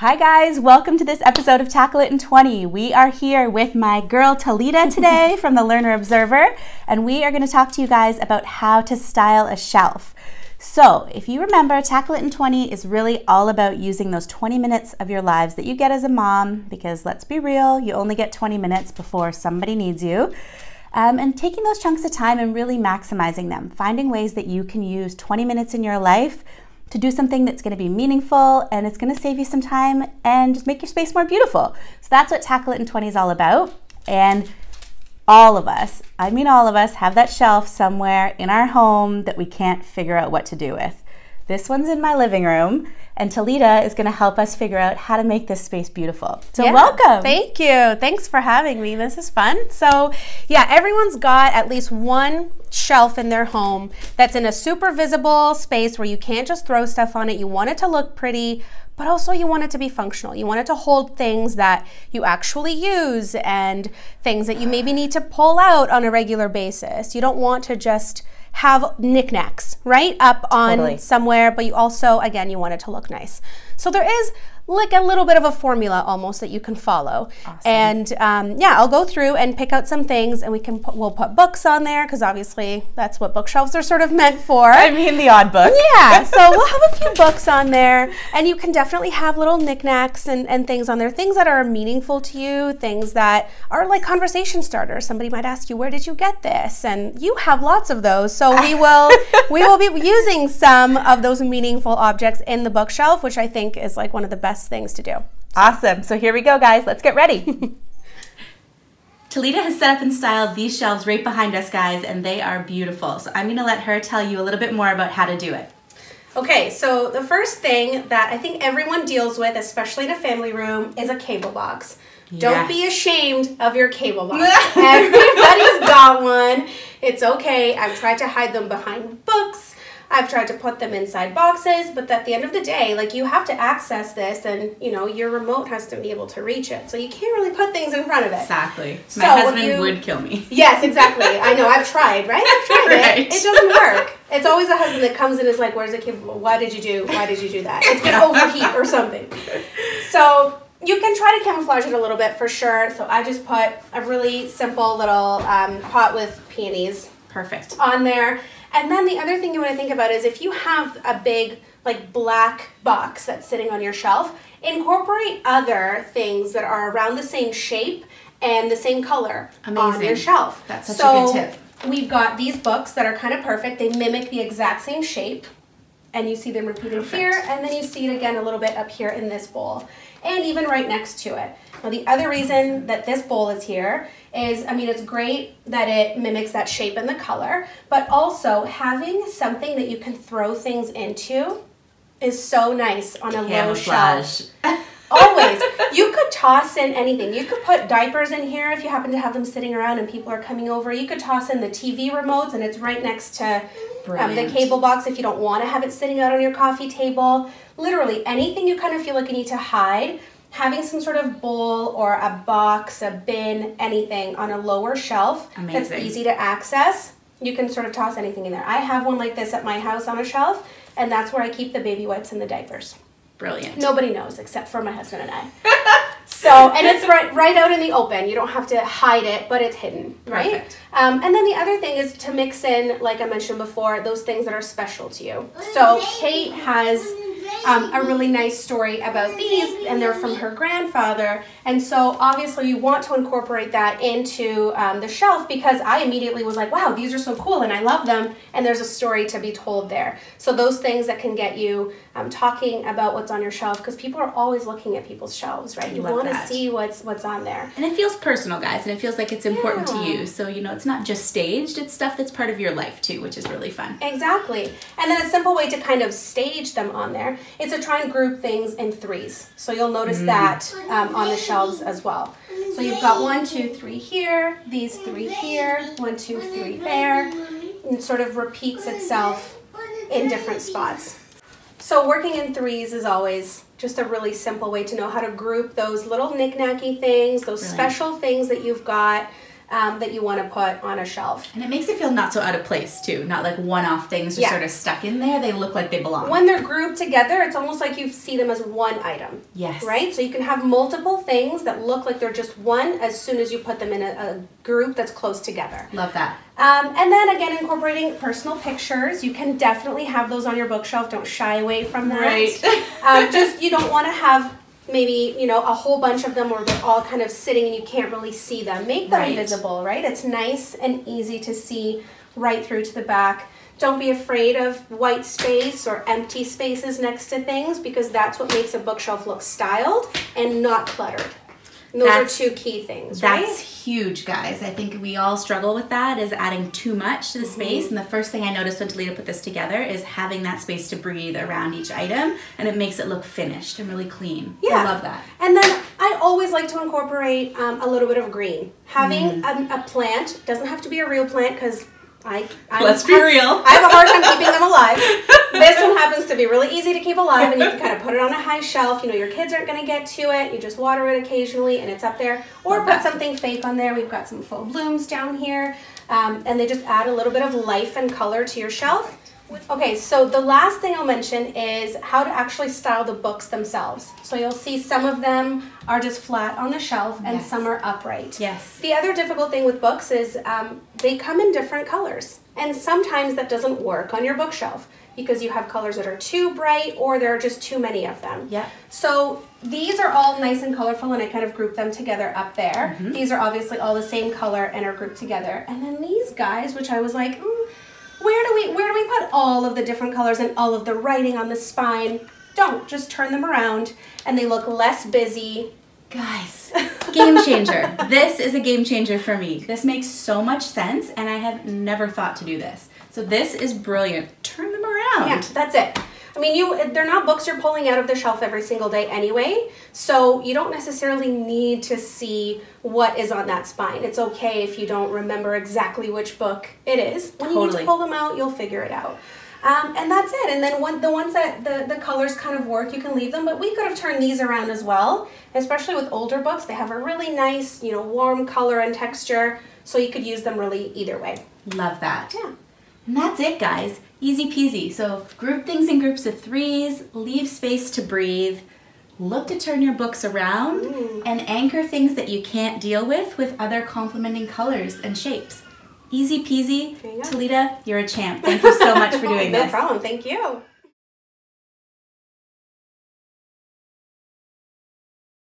Hi guys, welcome to this episode of Tackle It in 20. We are here with my girl Talita today from the Learner Observer, and we are going to talk to you guys about how to style a shelf. So if you remember, Tackle It in 20 is really all about using those 20 minutes of your lives that you get as a mom, because let's be real, you only get 20 minutes before somebody needs you. And taking those chunks of time and really maximizing them, finding ways that you can use 20 minutes in your life to do something that's going to be meaningful and it's going to save you some time and just make your space more beautiful. So that's what Tackle It in 20 is all about. And all of us, I mean all of us, have that shelf somewhere in our home that we can't figure out what to do with. This one's in my living room, and Talita is going to help us figure out how to make this space beautiful. So welcome. Thank you. Thanks for having me. This is fun. So yeah, everyone's got at least one shelf in their home that's in a super visible space where you can't just throw stuff on it. You want it to look pretty, but also you want it to be functional. You want it to hold things that you actually use and things that you maybe need to pull out on a regular basis. You don't want to just have knickknacks, right, up on somewhere, but you also, again, you want it to look nice. So there is like a little bit of a formula almost that you can follow. Awesome. And yeah, I'll go through and pick out some things, and we'll put books on there, because obviously that's what bookshelves are sort of meant for. I mean the odd book. Yeah, so we'll have a few books on there, and you can definitely have little knickknacks and things on there, things that are meaningful to you, things that are like conversation starters. Somebody might ask you, where did you get this? And you have lots of those, so we will be using some of those meaningful objects in the bookshelf, which I think is like one of the best things to do. Awesome. So here we go, guys. Let's get ready. Talita has set up and styled these shelves right behind us, guys, and they are beautiful. So I'm going to let her tell you a little bit more about how to do it. Okay, so the first thing that I think everyone deals with, especially in a family room, is a cable box. Yes. Don't be ashamed of your cable box. Everybody's got one. It's okay. I've tried to hide them behind books. I've tried to put them inside boxes, but at the end of the day, like, you have to access this, and you know, your remote has to be able to reach it. So you can't really put things in front of it. Exactly. So my husband would kill me. Yes, exactly. I know. I've tried, right? I've tried right. It doesn't work. It's always the husband that comes in and is like, where's the cable? Why did you do that? It's going to overheat or something. So you can try to camouflage it a little bit for sure. So I just put a really simple little pot with peonies. Perfect. On there. And then the other thing you want to think about is if you have a big, like, black box that's sitting on your shelf, incorporate other things that are around the same shape and the same color on your shelf. That's such a good tip. We've got these books that are kind of perfect. They mimic the exact same shape, and you see them repeated here, and then you see it again a little bit up here in this bowl, and even right next to it. Now, the other reason that this bowl is here is, I mean, it's great that it mimics that shape and the color, but also having something that you can throw things into is so nice on a low shelf. Always. You could toss in anything. You could put diapers in here if you happen to have them sitting around and people are coming over. You could toss in the TV remotes, and it's right next to the cable box if you don't want to have it sitting out on your coffee table. Literally anything you kind of feel like you need to hide. Having some sort of bowl or a box, a bin, anything on a lower shelf that's easy to access, you can sort of toss anything in there. I have one like this at my house on a shelf, and that's where I keep the baby wipes and the diapers. Brilliant. Nobody knows except for my husband and I. So, and it's right out in the open. You don't have to hide it, but it's hidden, right? Perfect. And then the other thing is to mix in, like I mentioned before, those things that are special to you. So Kate has a really nice story about these, and they're from her grandfather, and so obviously you want to incorporate that into the shelf, because I immediately was like, wow, these are so cool and I love them, and there's a story to be told there. So those things that can get you talking about what's on your shelf, because people are always looking at people's shelves, right? You want to see what's on there. And it feels personal, guys, and it feels like it's important to you. So, you know, it's not just staged, it's stuff that's part of your life too, which is really fun. Exactly. And then a simple way to kind of stage them on there is to try and group things in threes. So you'll notice that on the shelves as well. So you've got 1, 2, 3 here, these 3 here, 1, 2, 3 there, and it sort of repeats itself in different spots. So working in threes is always just a really simple way to know how to group those little knick-knacky things, those special things that you've got that you want to put on a shelf. And it makes it feel not so out of place too, not like one-off things just sort of stuck in there. They look like they belong. When they're grouped together, it's almost like you see them as one item. Yes. Right? So you can have multiple things that look like they're just one as soon as you put them in a group that's close together. Love that. And then again, incorporating personal pictures. You can definitely have those on your bookshelf. Don't shy away from that. Right. Just, you don't want to have maybe, you know, a whole bunch of them where they're all kind of sitting and you can't really see them. Make them visible, right? It's nice and easy to see right through to the back. Don't be afraid of white space or empty spaces next to things, because that's what makes a bookshelf look styled and not cluttered. And those are two key things, right? That's huge, guys. I think we all struggle with that, is adding too much to the space. And the first thing I noticed when Talita put this together is having that space to breathe around each item, and it makes it look finished and really clean. Yeah. I love that. And then I always like to incorporate a little bit of green. Having a plant, doesn't have to be a real plant, because let's be real. I have a hard time keeping them alive. This one happens to be really easy to keep alive, and you can kind of put it on a high shelf. You know, your kids aren't going to get to it. You just water it occasionally, and it's up there. Or put something fake on there. We've got some faux blooms down here, and they just add a little bit of life and color to your shelf. Okay, so the last thing I'll mention is how to actually style the books themselves. So you'll see some of them are just flat on the shelf and some are upright. Yes. The other difficult thing with books is they come in different colors. And sometimes that doesn't work on your bookshelf because you have colors that are too bright or there are just too many of them. Yeah. So these are all nice and colorful, and I kind of grouped them together up there. These are obviously all the same color and are grouped together. And then these guys, which I was like, where do we put all of the different colors and all of the writing on the spine? Don't. Just turn them around and they look less busy. Guys, game changer. This is a game changer for me. This makes so much sense, and I have never thought to do this. So this is brilliant. Turn them around. Yeah, that's it. I mean, they're not books you're pulling out of the shelf every single day anyway, so you don't necessarily need to see what is on that spine. It's okay if you don't remember exactly which book it is. When you need to pull them out, you'll figure it out. And that's it. And then the ones that the colors kind of work, you can leave them, but we could have turned these around as well, especially with older books. They have a really nice, you know, warm color and texture, so you could use them really either way. Love that. Yeah. And that's it, guys. Easy peasy. So group things in groups of 3s, leave space to breathe, look to turn your books around, and anchor things that you can't deal with other complementing colors and shapes. Easy peasy. Talita, you're a champ. Thank you so much for doing this. No problem. Thank you.